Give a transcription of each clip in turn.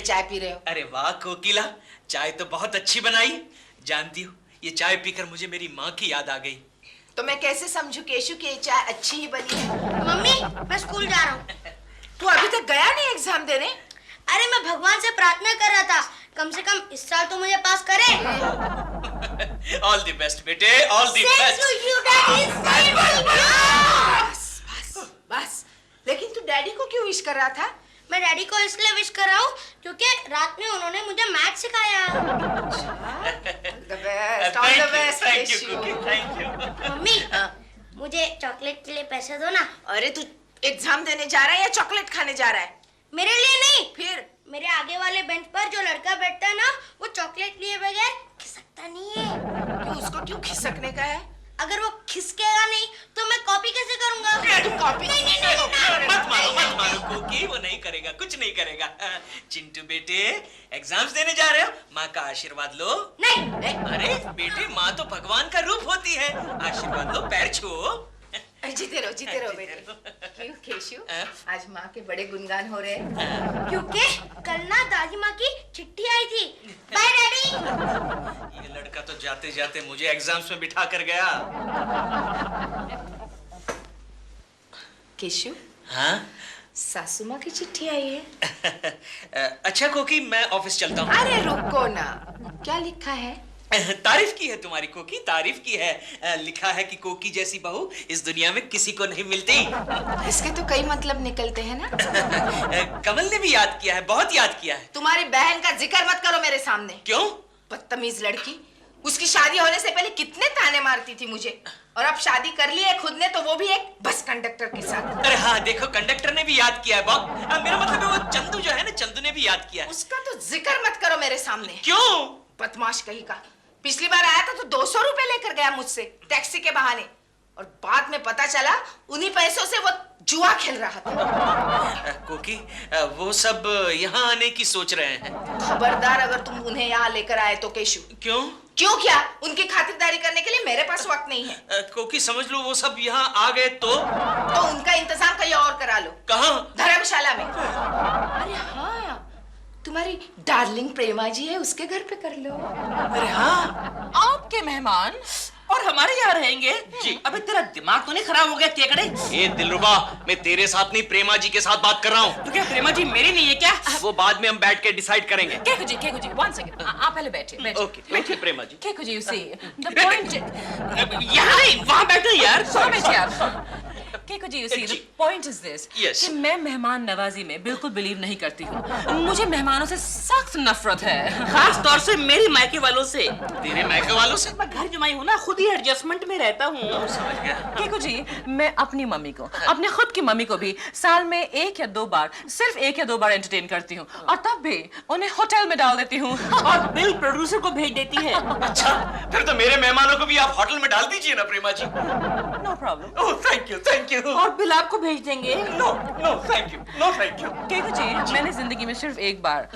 चाय पी रहे हो? अरे वाह कोकिला, चाय तो बहुत अच्छी बनाई। जानती हो, ये चाय पीकर मुझे मेरी माँ की याद आ गई। तो मैं कैसे समझू केशु कि ये चाय अच्छी ही बनी है? मम्मी, मैं स्कूल जा रहा हूँ। तू अभी तक गया नहीं एग्जाम देने? अरे मैं भगवान से प्रार्थना कर रहा था, कम से कम इस साल तो मुझे पास करे। ऑल द बेस्ट बेटे, ऑल द बेस्ट। बस, लेकिन तू डैडी को क्यों विश कर रहा था? मैं डैडी को इसलिए विश कर रहा हूँ क्योंकि रात में उन्होंने मुझे मैथ सिखाया। Thank you cookie, thank you. Mummy, मुझे चॉकलेट के लिए पैसे दो ना। अरे तू एग्जाम देने जा रहा है या चॉकलेट खाने जा रहा है? मेरे लिए नहीं, फिर मेरे आगे वाले बेंच पर जो लड़का बैठता है ना, वो चॉकलेट लिए बगैर खिसकता नहीं है। क्यों, उसको क्यों खिसकने का है? अगर वो खिसकेगा नहीं तो मैं कॉपी कैसे करूंगा? तू कॉपी मत मारो कुकी, वो नहीं करेगा, कुछ नहीं करेगा। चिंटू बेटे, एग्जाम्स देने जा रहे हो, माँ का आशीर्वाद लो। नहीं। अरे बेटे, माँ तो भगवान का रूप होती है, आशीर्वाद लो, पैर छुओ। जीते रहो बेटे। क्यों केशु, आज माँ के बड़े गुणगान हो रहे हैं? क्योंकि कल ना दादी माँ की चिट्ठी आई थी। Bye daddy. ये लड़का तो जाते जाते मुझे एग्जाम्स में बिठा कर गया। केशु, हाँ? सासू माँ की चिट्ठी आई है। अच्छा कोकी, मैं ऑफिस चलता हूँ। अरे रुको ना, क्या लिखा है? तारीफ की है तुम्हारी कोकी, तारीफ की है। लिखा है कि कोकी जैसी बहू इस दुनिया में किसी को नहीं मिलती। इसके तो कई मतलब निकलते हैं ना। कमल ने भी याद किया है, बहुत याद किया है। तुम्हारी बहन का जिक्र मत करो मेरे सामने। क्यों? बदतमीज लड़की, उसकी शादी होने से पहले कितने ताने मारती थी मुझे, और अब शादी कर ली है खुद ने, तो वो भी एक बस कंडक्टर के साथ। अरे हाँ, देखो कंडक्टर ने भी याद किया है। बहुत मेरा मतलब है, वो चंदू जो है ना, चंदू ने भी याद किया है। उसका तो जिक्र मत करो मेरे सामने। क्यों? बदमाश कहीं का। पिछली बार आया था तो 200 रुपए लेकर गया मुझसे टैक्सी के बहाने, और बाद में पता चला उन्हीं पैसों से वो जुआ खेल रहा था। कोकी, वो सब यहाँ आने की सोच रहे हैं। खबरदार अगर तुम उन्हें यहाँ लेकर आए तो केशु। क्यों? क्यों क्या? उनकी खातिरदारी करने के लिए मेरे पास वक्त नहीं है। कोकी समझ लो, वो सब यहाँ आ गए तो उनका इंतजाम कहीं और करा लो। कहाँ? धर्मशाला में। अरे हाँ, तुम्हारी डार्लिंग प्रेमा जी है, उसके घर पे कर लो। अरे हाँ, आपके मेहमान और हमारे यहाँ रहेंगे जी। अबे तेरा दिमाग तो नहीं खराब हो गया केकड़े? ये दिलरुबा, मैं तेरे साथ नहीं, प्रेमा जी के साथ बात कर रहा हूँ। तो क्या प्रेमा जी मेरी नहीं है क्या? वो बाद में हम बैठ के डिसाइड करेंगे। केकू जी, वन सेकंड, आप पहले बैठिए। ओके, बैठिए प्रेमा जी। केकू जी, you see, the point यहाँ नहीं, वहाँ बैठो यार। बैठिए आप। केकू जी, you see, the point is this, Yes. कि मैं मेहमान नवाजी में बिल्कुल बिलीव नहीं करती हूँ। मुझे मेहमानों से सख्त नफरत है, खास तौर से मेरी मायके वालों से। तेरे मायके वालों से? मैं घर जमाई हूँ ना, खुद ही एडजस्टमेंट में रहता हूँ। समझ गया। केकू जी, मैं अपनी मम्मी को, अपने खुद की मम्मी को भी साल में 1 या 2 बार, सिर्फ 1 या 2 बार एंटरटेन करती हूँ, और तब भी उन्हें होटल में डाल देती हूँ और बिल प्रोड्यूसर को भेज देती है। अच्छा, फिर तो मेरे मेहमानों को भी आप होटल में डाल दीजिए ना Prema ji. No problem. Oh thank you, thank you. और बिल आपको भेज देंगे। No no thank you, no thank you. Keku ji, मैंने जिंदगी में सिर्फ 1 बार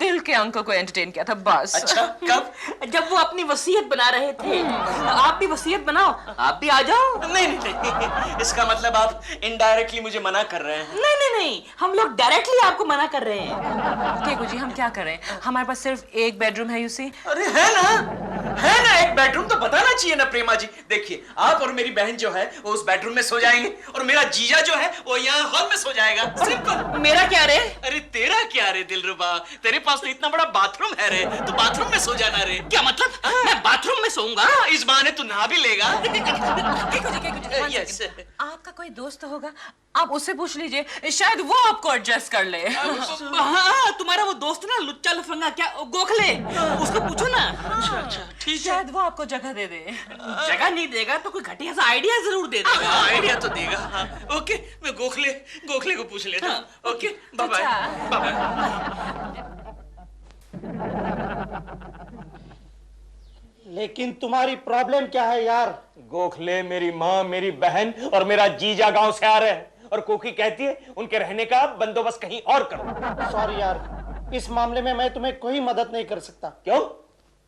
दिल के अंकल को एंटरटेन किया था, बस। अच्छा, कब? जब वो अपनी वसीयत बना रहे थे। आप भी वसीयत बनाओ, आप भी आ जाओ। नहीं नहीं नहीं, इसका मतलब आप इनडायरेक्टली मुझे मना कर रहे हैं। नहीं, हम लोग डायरेक्टली आपको मना कर रहे हैं। केकू जी, हम क्या करें, हमारे पास सिर्फ 1 बेडरूम है, यू सी। अरे है ना 1 बेडरूम, तो बताना चाहिए ना प्रेमा जी। देखिए, आप और मेरी बहन जो है वो उस बेडरूम में सो जाएंगे, और मेरा जीजा जो है वो यहाँ हॉल में सो जाएगा। सिंपल। मेरा क्या रे? अरे तेरा क्या रे दिलरुबा, तेरे पास तो इतना बड़ा बाथरूम है रे, तो बाथरूम में सो जाना रे। क्या मतलब? मैं बाथरूम में सोऊंगा? इस बहाने तू नहा भी लेगा। केकू जी, यस। आपका कोई दोस्त होगा, आप उससे पूछ लीजिए, शायद वो आपको एडजस्ट कर ले। हाँ, तुम्हारा वो दोस्त ना, लुच्चा लफंगा, क्या गोखले, उसको पूछो ना। अच्छा ठीक है, शायद वो आपको जगह दे दे। जगह नहीं देगा तो कोई घटिया सा आइडिया जरूर दे देगा। आइडिया तो देगा। हाँ, ओके, मैं गोखले को पूछ लेता हूँ। Okay, bye bye. लेकिन तुम्हारी प्रॉब्लम क्या है यार? गोखले मेरी माँ, मेरी बहन और मेरा जीजा गांव से आ रहे हैं, और कोकी कहती है उनके रहने का बंदोबस्त कहीं और करो। सॉरी यार, इस मामले में मैं तुम्हें कोई मदद नहीं कर सकता। क्यों?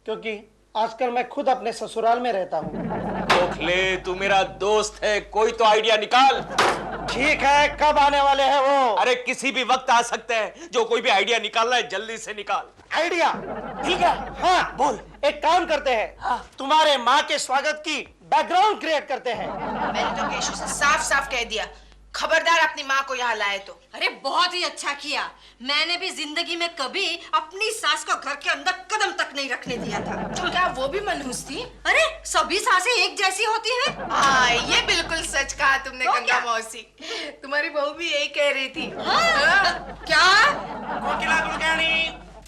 क्योंकि आजकल मैं खुद अपने ससुराल में रहता हूँ। गोखले, तू मेरा दोस्त है, कोई तो आइडिया निकाल। ठीक है, कब आने वाले हैं वो? अरे किसी भी वक्त आ सकते हैं। जो कोई भी आइडिया निकालना है जल्दी से निकाल। आइडिया ठीक है। हाँ बोल। एक काम करते हैं, तुम्हारे माँ के स्वागत की बैकग्राउंड क्रिएट करते हैं। मैंने तो केशु से साफ साफ कह दिया, खबरदार अपनी माँ को यहाँ लाए तो। अरे बहुत ही अच्छा किया। मैंने भी जिंदगी में कभी अपनी सास को घर के अंदर कदम तक नहीं रखने दिया था। तो क्या वो भी मनहूस थी? अरे सभी सासें एक जैसी होती हैं। हाँ, ये बिल्कुल सच कहा तुमने तो गंगा क्या? मौसी। तुम्हारी बहू भी यही कह रही थी। क्या? कोकिला कुलकर्णी,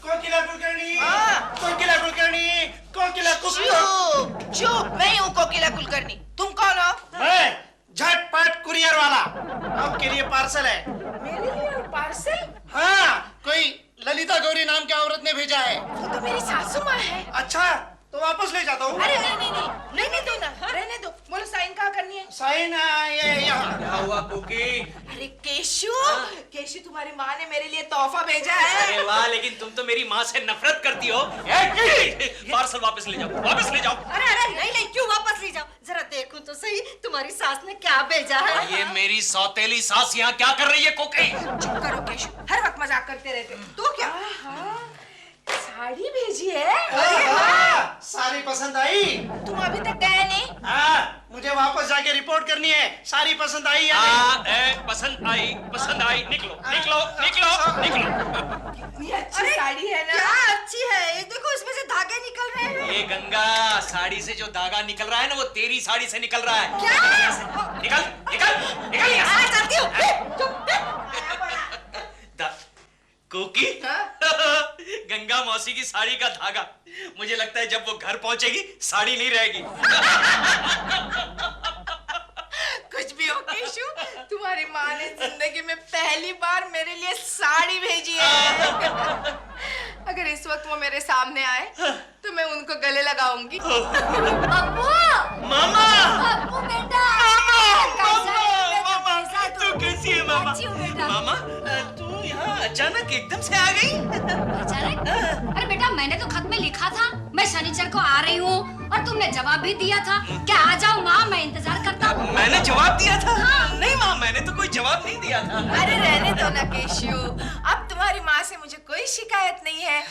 कोकिला कुलकर्णी, हाँ। कोकिला कुलकर्णी, कोकिला चुप चुप, मैं ही हूँ कोकिला कुलकर्णी। तुम कौन हो? मैं झटपट कुरियर वाला। आपके लिए पार्सल है। मेरे लिए पार्सल? हाँ, कोई ललिता गौरी नाम की औरत ने भेजा है। वो तो मेरी सासू माँ है। अच्छा, तो वापस ले जाता हूँ। अरे नहीं नहीं नहीं, रहने दो ना, रहने दो। बोलो साइन कहाँ करनी है? साइन ये यहाँ। क्या हुआ कुकी? अरे केशु, केशु तुम्हारी माँ ने मेरे लिए तोहफा भेजा है। अरे वाह, लेकिन तुम तो मेरी माँ से नफरत करती हो। पार्सल वापस ले जाओ, वापस ले जाओ। अरे अरे नहीं नहीं, क्यों वापस ले जाओ? जरा देखूं तो सही तुम्हारी सास ने क्या भेजा है। ये मेरी सौतेली सास यहाँ क्या कर रही है कुकी? चुप करो केशु, हर वक्त मजाक करते रहते। तो क्या? साड़ी भेजी है? अरे वाह! सारी पसंद आई? तुम अभी तक गए नहीं? हाँ, मुझे वापस जाके रिपोर्ट करनी है। सारी पसंद आई या नहीं? पसंद आई, पसंद आई। निकलो, निकलो, निकलो, निकलो। कितनी अच्छी साड़ी है ना? क्या अच्छी है, ये देखो इसमें से धागे निकल रहे हैं। ये गंगा, साड़ी से जो धागा निकल रहा है ना, वो तेरी साड़ी से निकल रहा है। क्या? निकल, निकल, निकल यहाँ से। चलती हूँ। चुप। कुकी, गंगा मौसी की साड़ी का धागा। मुझे लगता है जब वो घर पहुंचेगी साड़ी नहीं रहेगी। कुछ भी हो केशु, तुम्हारी माँ ने जिंदगी में पहली बार मेरे लिए साड़ी भेजी है। अगर इस वक्त वो मेरे सामने आए तो मैं उनको गले लगाऊंगी। अब्बू! मामा, अब्बू बेटा! मामा, तू कैसी है मामा? अच्छी हूँ बेटा। मामा, तू यहाँ अचानक एकदम से आ गई? अचानक? अरे बेटा, मैंने तो खत में लिखा था मैं शनिचर को आ रही हूँ, और तुमने जवाब भी दिया था क्या आ जाओ माँ, मैं इंतजार करता हूँ। मैंने जवाब दिया था? नहीं माँ, मैंने तो कोई जवाब नहीं दिया था। अरे रहने दो ना केशु, अब तुम्हारी माँ से मुझे कोई शिकायत नहीं है।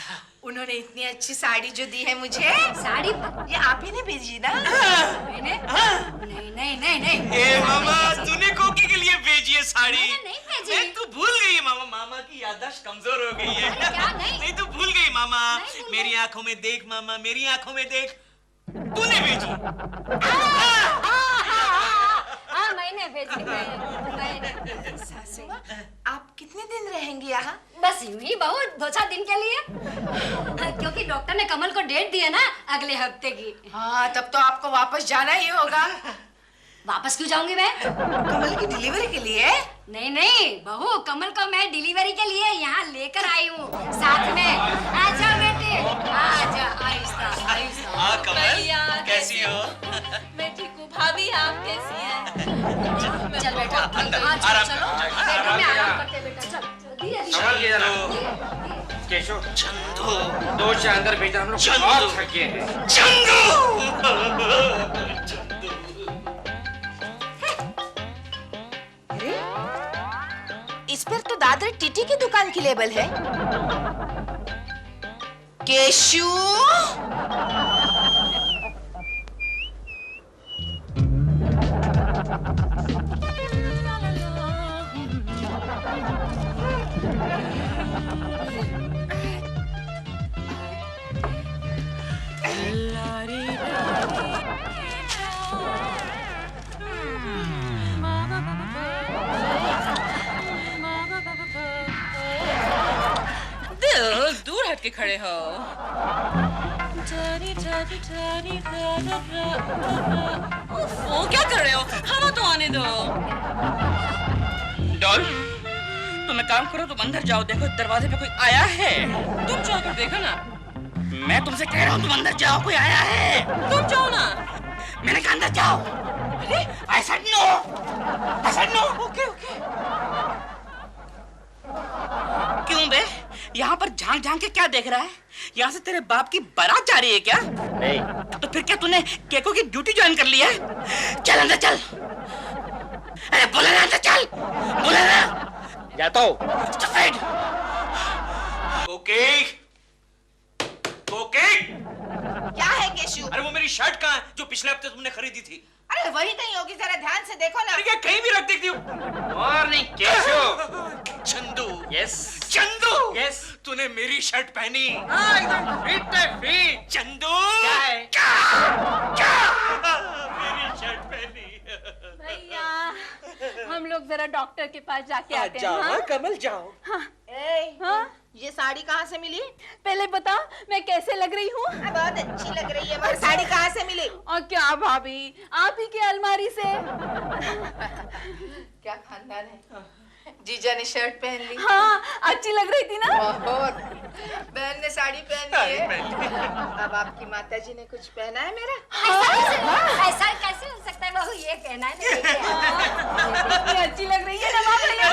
उन्होंने इतनी अच्छी साड़ी जो दी है मुझे, साड़ी? ये आप ही ने भेजी ना? मैंने? नहीं नहीं नहीं नहीं। ए मामा, तूने कोकी के लिए भेजी है साड़ी? मैंने नहीं भेजी। नहीं, तू भूल गई है मामा। मामा की याददाश्त कमजोर हो गई है। अरे क्या? नहीं। नहीं, तू भूल गई मामा। नहीं भूल मेरी आंखों में देख मामा, मेरी आंखों में देख। तूने भेजी। हाँ मैंने भेजी। मैंने। सासू माँ, आप कितने दिन रहेंगी यहाँ? बस यूं ही बहू, 2-4 दिन के लिए, क्योंकि डॉक्टर ने कमल को डेट दी है ना अगले हफ्ते की। हाँ, तब तो आपको वापस जाना ही होगा। वापस क्यों जाऊंगी मैं? कमल की डिलीवरी के लिए? नहीं नहीं बहू, कमल को मैं डिलीवरी के लिए यहाँ लेकर आई हूँ साथ में। आ जाओ बेटे, आ जाओ। आहिस्ता आहिस्ता। हाँ कमल, कैसी हो? मैं ठीक हूँ भाभी, आप कैसी हैं? चल बेटा, अंदर, हाँ, चलो, आराम चलो। कर, बेडरूम में आराम करते बेटा, चल धीरे धीरे। केशव, चंदू, दो से अंदर भेजा, हम लोग चंदू। बहुत थके हैं। इस पर तो दादर टीटी की दुकान की लेबल है। केशु, दिल, दूर हट के खड़े हो। वो क्या कर रहे हो? हवा तो आने दो। डॉल, तुम एक काम करो, तुम अंदर जाओ, देखो दरवाजे पे कोई आया है। तुम जाकर देखो ना। मैं तुमसे कह रहा हूँ, तुम अंदर जाओ, कोई आया है। तुम जाओ ना। मैंने कहा अंदर जाओ। अरे I said no. I said no. Okay okay. क्यों बे? यहाँ पर झांक झांक के क्या देख रहा है? यहाँ से तेरे बाप की बारात जा रही है क्या? नहीं। तो फिर क्या तूने केको की ड्यूटी ज्वाइन कर ली है? चल अंदर चल। अरे बोला ना अंदर चल, बोला ना। जाता हूँ। Stupid! Okay okay. क्या है केशु? अरे वो मेरी शर्ट कहाँ है जो पिछले हफ्ते तुमने खरीदी थी? अरे वही कहीं होगी, जरा ध्यान से देखो ना। अरे क्या कहीं भी रख देती हूँ? Morning Keshav. Chandu. Yes. Chandu. Yes. तूने मेरी शर्ट पहनी। हाँ एकदम फिट है, फिट। चंदू। क्या है? क्या? मेरी शर्ट पहनी। भैया हम लोग जरा डॉक्टर के पास जाके आते हैं। जाओ हाँ? कमल जाओ। हाँ? ये साड़ी कहाँ से मिली? पहले बता मैं कैसे लग रही हूँ? बहुत अच्छी लग रही है, मगर साड़ी कहाँ से मिली? और क्या भाभी, आप ही की अलमारी से। क्या खानदान है। जीजा ने शर्ट पहन ली। हाँ अच्छी लग रही थी ना? बहुत। बहन ने साड़ी पहनी है। अब आपकी माताजी ने कुछ पहना है मेरा? ऐसा कैसे हो सकता है बहू, ये कहना है ना। कितनी अच्छी लग रही है ना माँ भैया।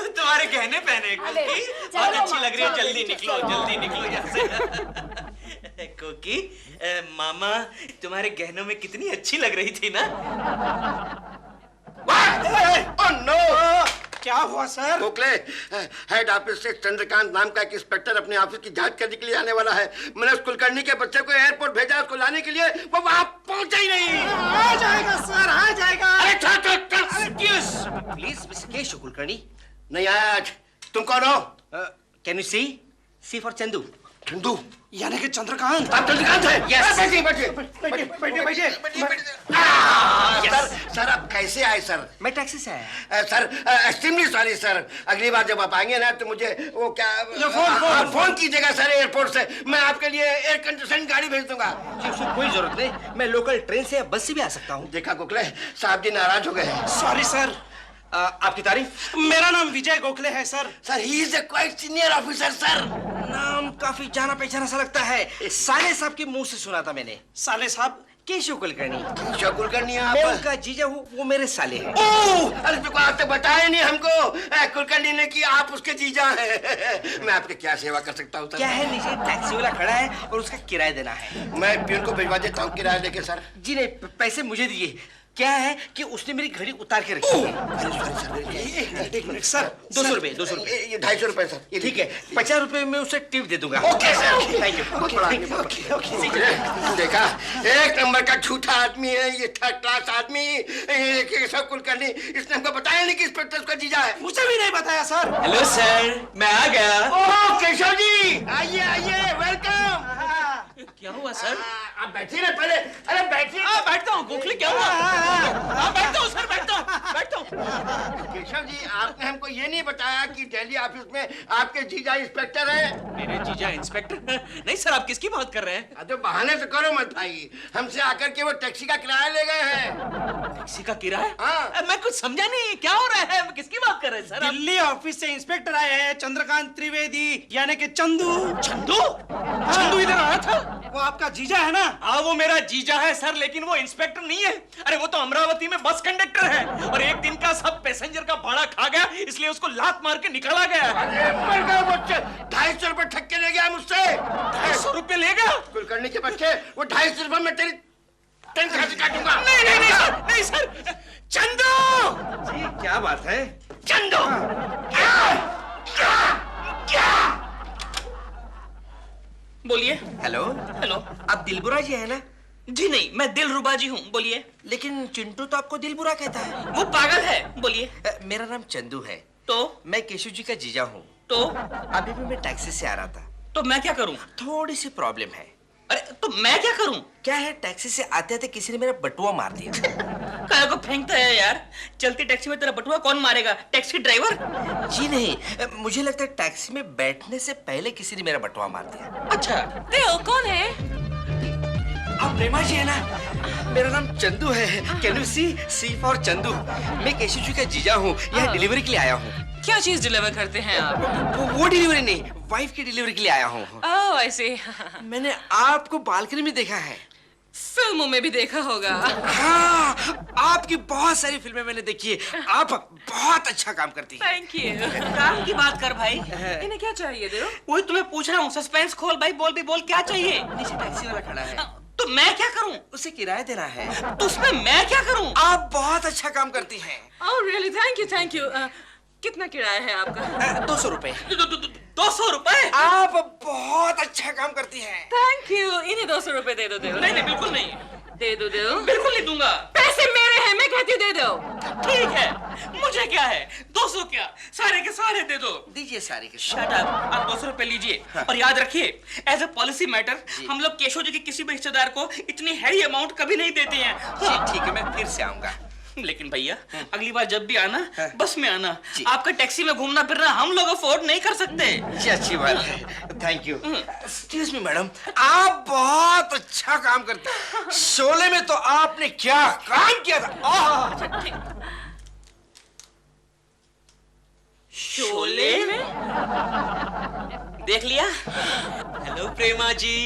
तुम्हारे गहने पहने कोकी बहुत अच्छी लग रही है। जल्दी निकलो, जल्दी निकलो यहाँ से। कोकी मामा तुम्हारे गहनों में कितनी अच्छी लग रही थी ना। Oh no! क्या हुआ सर? गोखले, हेड ऑफिस से चंद्रकांत नाम का एक इंस्पेक्टर अपने ऑफिस की जांच करने के लिए आने वाला है। मैंने उस कुलकर्णी के बच्चे को एयरपोर्ट भेजा उसको लाने के लिए, वो वहां पहुंचा ही नहीं। आ जाएगा सर, आ जाएगा। अरे चल। Please mister Keshav Kulkarni. नहीं आया आज। तुम कौन हो? Can you see for Chandu. Chandu यानी कि चंद्रकांत। आप चंद्रकांत है? Yes. बैठिए। सर आप कैसे आए सर? मैं टैक्सी से आया। Sir extremely sorry sir. अगली बार जब आप आएंगे ना तो मुझे वो क्या फोन कीजिएगा सर एयरपोर्ट से। मैं आपके लिए एयर कंडीशन गाड़ी भेज दूंगा। उसकी कोई जरूरत नहीं, मैं लोकल ट्रेन से या बस से भी आ सकता हूँ। देखा गोखले, साहब जी नाराज हो गए हैं। Sorry sir. आपकी तारीफ? मेरा नाम विजय गोखले है sir. Sir he is a quite senior officer sir. नाम काफी जाना पहचाना सा लगता है। साले साहब के मुंह से सुना था मैंने। साले साहब? केशव कुलकर्णी। कुलकर्णी मैं आप? उनका जीजा हूँ, वो मेरे साले हैं। ओह, अरे तो आज तक बताया नहीं हमको कुलकर्णी ने कि आप उसके जीजा हैं। मैं आपकी क्या सेवा कर सकता हूँ सर? क्या है, नीचे टैक्सी वाला खड़ा है और उसका किराया देना है। मैं पियून को भिजवा देता हूँ किराया देके सर। जी नहीं, पैसे मुझे दीजिए। क्या है कि उसने मेरी घड़ी उतार के रखी है। एक मिनट सर। 200 रुपए, 200 रुपए। ये 250 रुपए सर। ये ठीक है, 50 रुपए में उसे टिप दे दूंगा। Okay sir. Thank you. देखा, एक नंबर का झूठा आदमी है ये, थर्ड क्लास आदमी। ये केशव कुलकर्णी, इसने हमको बताया नहीं कि इंस्पेक्टर उसका जीजा है। मुझे भी नहीं बताया सर। हेलो सर, मैं आ गया। ओह केशव जी, आइए वेलकम। क्या हुआ सर? आप बैठिए ना पहले। अरे बैठिए। बैठता हूँ। गोखले क्या हुआ? बैठता हूँ सर, बैठता हूँ। केशव जी, आपने हमको ये नहीं बताया कि दिल्ली ऑफिस में आपके जीजा इंस्पेक्टर है। मेरे जीजा इंस्पेक्टर? नहीं सर, आप किसकी बात कर रहे हैं? तो बहाने तो करो मत भाई। हमसे आकर के वो टैक्सी का किराया ले गए हैं। टैक्सी का किराया? हाँ। मैं कुछ समझा नहीं, क्या हो रहा है? किसकी बात कर रहे हैं सर? दिल्ली ऑफिस से इंस्पेक्टर आए हैं, चंद्रकांत त्रिवेदी यानी कि चंदू। चंदू? चंदू इधर आया था? वो आपका जीजा है ना? हाँ, वो मेरा जीजा है सर, लेकिन वो इंस्पेक्टर नहीं है। अरे वो तो अमरावती में बस कंडक्टर है और एक दिन का सब पैसेंजर का भाड़ा खा गया, इसलिए उसको लात मार के निकाला गया। अरे मर गया वो। 250 रुपए ठग के ले गया मुझसे। 250 रुपए ले गया? कुलकर्णी के बच्चे, वो 250 रुपए में तेरी तनख्वाह से काटूंगा। नहीं सर। चंदू जी क्या बात है? चंदू क्या? बोलिए। हेलो। आप दिलबुरा जी है ना? जी नहीं, मैं दिलरुबा जी हूँ। बोलिए। लेकिन चिंटू तो आपको दिलबुरा कहता है। वो पागल है। बोलिए। मेरा नाम चंदू है। तो मैं केशव जी का जीजा हूँ। तो अभी भी मैं टैक्सी से आ रहा था। तो मैं क्या करूँ? थोड़ी सी प्रॉब्लम है। अरे तो मैं क्या करूँ? क्या है, टैक्सी से आते आते किसी ने मेरा बटुआ मार दिया। काय को फेंकता है यार? चलती टैक्सी में तेरा बटुआ कौन मारेगा? Taxi driver? जी नहीं, मुझे लगता है टैक्सी में बैठने से पहले किसी ने मेरा बटुआ मार दिया। अच्छा। तेओ कौन है? आप प्रेमा जी है ना? मेरा नाम चंदू है। Can you see for Chandu. मैं केशव जी का जीजा हूँ, यहाँ डिलीवरी के लिए आया हूँ। क्या चीज डिलीवर करते हैं आप? वो डिलीवरी नहीं, वाइफ की डिलीवरी के लिए आया हूँ। ओह ऐसे। मैंने आपको बालकनी में देखा है। फिल्मों में भी देखा होगा। हाँ, आप आपकी बहुत सारी फिल्में मैंने देखी है, आप बहुत अच्छा काम करती हैं। Thank you. काम की बात कर भाई। इन्हें क्या चाहिए देव? वही तुम्हें पूछ रहा हूँ, सस्पेंस खोल भाई, बोल भी बोल, क्या चाहिए? नीचे टैक्सी वाला खड़ा है, तो मैं क्या करूँ? उसे किराया देना है। तो उसमें मैं क्या करूँ? आप बहुत अच्छा काम करती हैं। Oh really, thank you thank you. कितना किराया है आपका? 200 रुपए। 200 रुपए? आप बहुत अच्छा काम करती हैं। Thank you. इन्हें 200 रुपए दे दो देव। नहीं नहीं, बिल्कुल नहीं, दे दो देव। बिल्कुल नहीं दूंगा। पैसे मेरे हैं, मैं कहती हूँ दे दो। ठीक है, मुझे क्या है, 200 क्या, सारे के सारे दे दो। दीजिए सारे के शट अप, आप 200 रुपए लीजिए। और याद रखिए, एज अ पॉलिसी मैटर हम लोग केशव जी के किसी भी रिश्तेदार को इतनी हैवी अमाउंट कभी नहीं देते हैं। जी ठीक है, मैं फिर से आऊंगा। लेकिन भैया, अगली बार जब भी आना, बस में आना। जी। आपका टैक्सी में घूमना फिरना हम लोग अफोर्ड नहीं कर सकते। जी अच्छी बात है, thank you. Excuse me madam, आप बहुत अच्छा काम करते हैं। शोले में तो आपने क्या काम किया था। शोले में देख लिया। हेलो प्रेमा जी,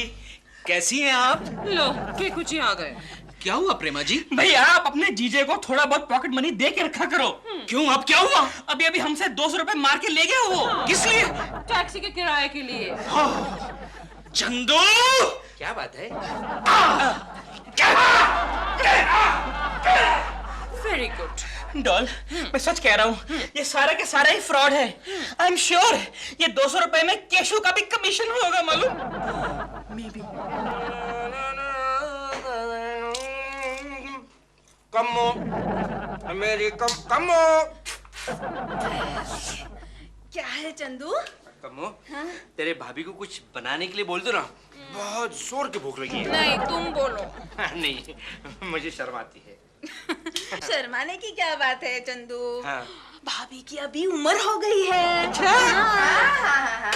कैसी हैं आप? लो के कुछ ही आ गए। क्या हुआ प्रेमा जी? भैया, आप अपने जीजे को थोड़ा बहुत पॉकेट मनी दे के रखा करो। क्यों, अब क्या हुआ? अभी अभी हमसे 200 रुपए मार के ले गया वो। किस लिए? टैक्सी के किराए के लिए। चंदू, क्या बात है? Very good. डॉल, मैं सच कह रहा हूँ, ये सारा के सारा ही फ्रॉड है। आई एम श्योर ये 200 रुपए में केशव का भी कमीशन होगा, मालूम? कमो मेरी कमो। क्या है चंदू? कमो, तेरे भाभी को कुछ बनाने के लिए बोल दो ना, बहुत जोर की भूख लगी है। नहीं तुम बोलो। नहीं, मुझे शर्म आती है। शर्माने की क्या बात है चंदू? हाँ। भाभी की अभी उम्र हो गई है। हाँ।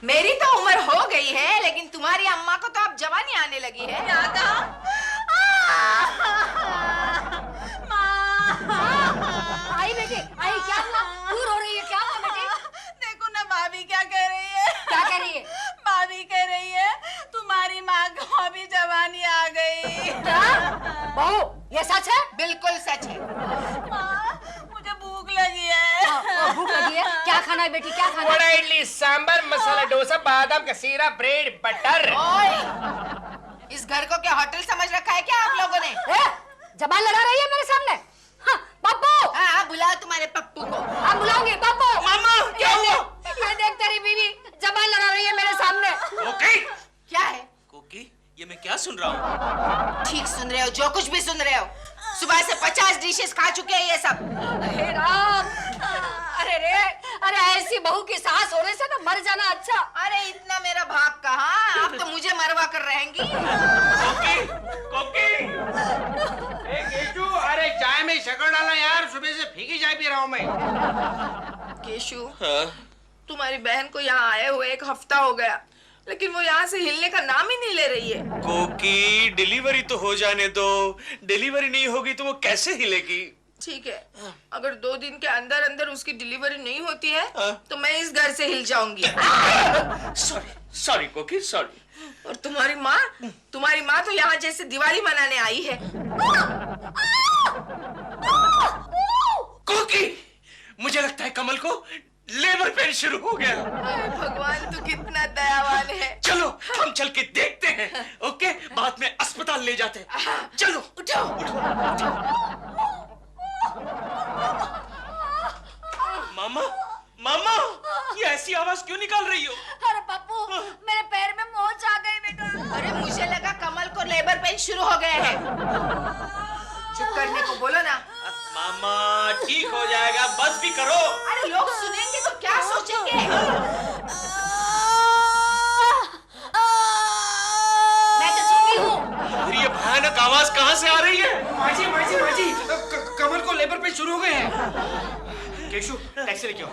मेरी तो उम्र हो गई है, लेकिन तुम्हारी अम्मा को तो अब जवानी आने लगी है। क्या कहा? आई बेटी, आई, क्या हुआ? क्यों रो रही है? क्या हुआ बेटी? देखो ना भाभी क्या कह रही है। क्या कह रही है? भाभी कह रही है तुम्हारी माँ को अभी जवानी आ गई। क्या? बहू, ये सच है? बिल्कुल सच है। माँ, मुझे भूख लगी है। भूख लगी है? क्या खाना है बेटी, क्या खाना है? वड़ा, इडली, सांबर, मसाला डोसा, बादाम का सीरा, ब्रेड, बटर। ओए, इस घर को क्या होटल समझ रखा है क्या आप लोगों ने? जबान लड़ा रही है मेरे सामने? हाँ, पप्पू! हाँ, बुलाओ तुम्हारे पप्पू को। हम बुलाऊंगी पप्पू। मामा, क्या हुआ? ये देख तेरी बीवी जबान लड़ा रही है मेरे सामने। ओके। क्या है? कोकी, ये मैं क्या सुन रहा हूँ? ठीक सुन रहे हो, जो कुछ भी सुन रहे हो। सुबह से 50 डिशेस खा चुके हैं ये सब। हे राम! अरे रे, अरे ऐसी बहू की सास होने से ना मर जाना अच्छा। अरे इतना मेरा भाग कहाँ, आप तो मुझे मरवा कर रहेंगी। कोकी, कोकी। ए केशु, अरे चाय में शक्कर डाला यार, सुबह से फीकी चाय पी रहा हूँ मैं। केशु, तुम्हारी बहन को यहाँ आए हुए 1 हफ्ता हो गया, लेकिन वो यहाँ से हिलने का नाम ही नहीं ले रही है। कोकी, डिलीवरी तो हो जाने दो। डिलीवरी नहीं होगी तो वो कैसे हिलेगी? ठीक है, अगर 2 दिन के अंदर अंदर उसकी डिलीवरी नहीं होती है तो मैं इस घर से हिल जाऊंगी। सॉरी, सॉरी कोकी, सॉरी। और तुम्हारी माँ तो यहाँ जैसे दिवाली मनाने आई है। कोकी, मुझे लगता है कमल को लेबर पेन शुरू हो गया। अरे भगवान, तू कितना दयावान है। चलो हम चल के देखते हैं, ओके? बाद में अस्पताल ले जाते हैं। चलो उठो, मामा, मामा, ये ऐसी आवाज क्यों निकाल रही हो? अरे पप्पू, मेरे पैर में मोच आ गई बेटा। अरे मुझे लगा कमल को लेबर पेन शुरू हो गए हैं। चुप करने को बोलो ना। मामा, ठीक हो जाएगा, बस भी करो। अरे लोग सुनेंगे तो क्या सोचेंगे? मैं तो चुपी हूँ। फिर ये भयानक आवाज कहाँ से आ रही है? माजी, कमल को लेबर पे शुरू हो गए हैं। केशु, टैक्सी लेके आओ।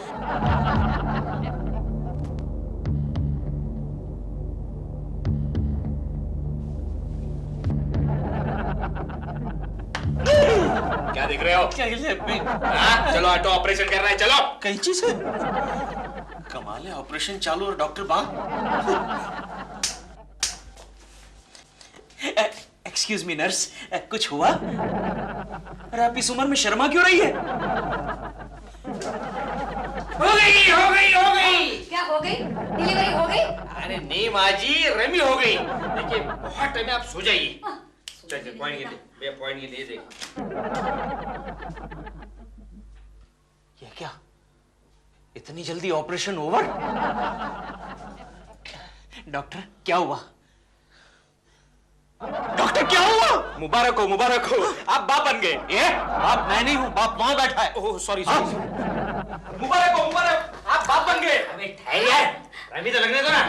क्या देख रहे हो? चलो ऑटो ऑपरेशन कर रहा है, चलो। कैंची से? कमाल है, ऑपरेशन चालू और डॉक्टर बाहर। एक्सक्यूज मी नर्स, कुछ हुआ? अरे आप इस उम्र में शर्मा क्यों रही है? हो गई, हो गई, हो गई। क्या हो गई? डिलीवरी हो गई? अरे नहीं माँ जी, रेमी हो गई। देखिए बहुत टाइम है, आप सो जाइए। चलिए पॉइंट ये दे, भैया पॉइंट ये दे दे। ये क्या? इतनी जल्दी ऑपरेशन ओवर? डॉक्टर क्या हुआ? डॉक्टर क्या हुआ? मुबारक हो, मुबारक हो, आप बाप बन गए। ये बाप मैं नहीं हूँ, बाप वहां बैठा है। Oh sorry sorry. मुबारक हो, मुबारक, आप बाप बन गए। अबे ठहर यार, रेमी तो लगने दो ना।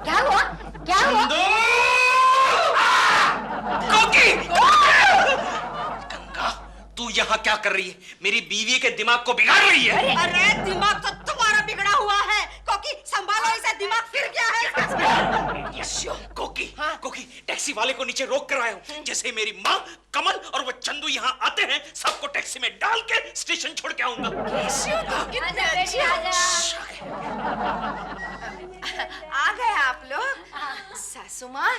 क्या हुआ? क्या हुआ? कोकी! गंगा, तू यहाँ क्या कर रही है? मेरी बीवी के दिमाग को बिगाड़ रही है। अरे दिमाग तो तुम्हारा बिगड़ा हुआ है क्योंकि संभालो इसे, दिमाग फिर क्या है? कोकी, कोकी, टैक्सी वाले को नीचे रोक कर आया हूँ। जैसे मेरी माँ, कमल और वो चंदू यहाँ आते हैं, सबको टैक्सी में डाल के स्टेशन छोड़ के आऊंगा। आजा बेटी आजा। आ गए आप लोग। सासू माँ,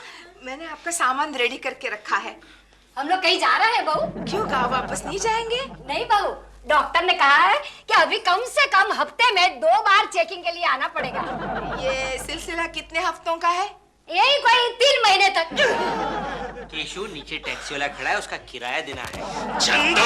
मैंने आपका सामान रेडी करके रखा है। हम लोग कहीं जा रहे हैं बहू? क्यों, गाँव वापस नहीं जाएंगे? नहीं बहू, डॉक्टर ने कहा है कि अभी कम से कम हफ्ते में 2 बार चेकिंग के लिए आना पड़ेगा। ये सिलसिला कितने हफ्तों का है? यही कोई 3 महीने तक। केशु नीचे टैक्सी वाला खड़ा है, उसका किराया देना है। चंदू!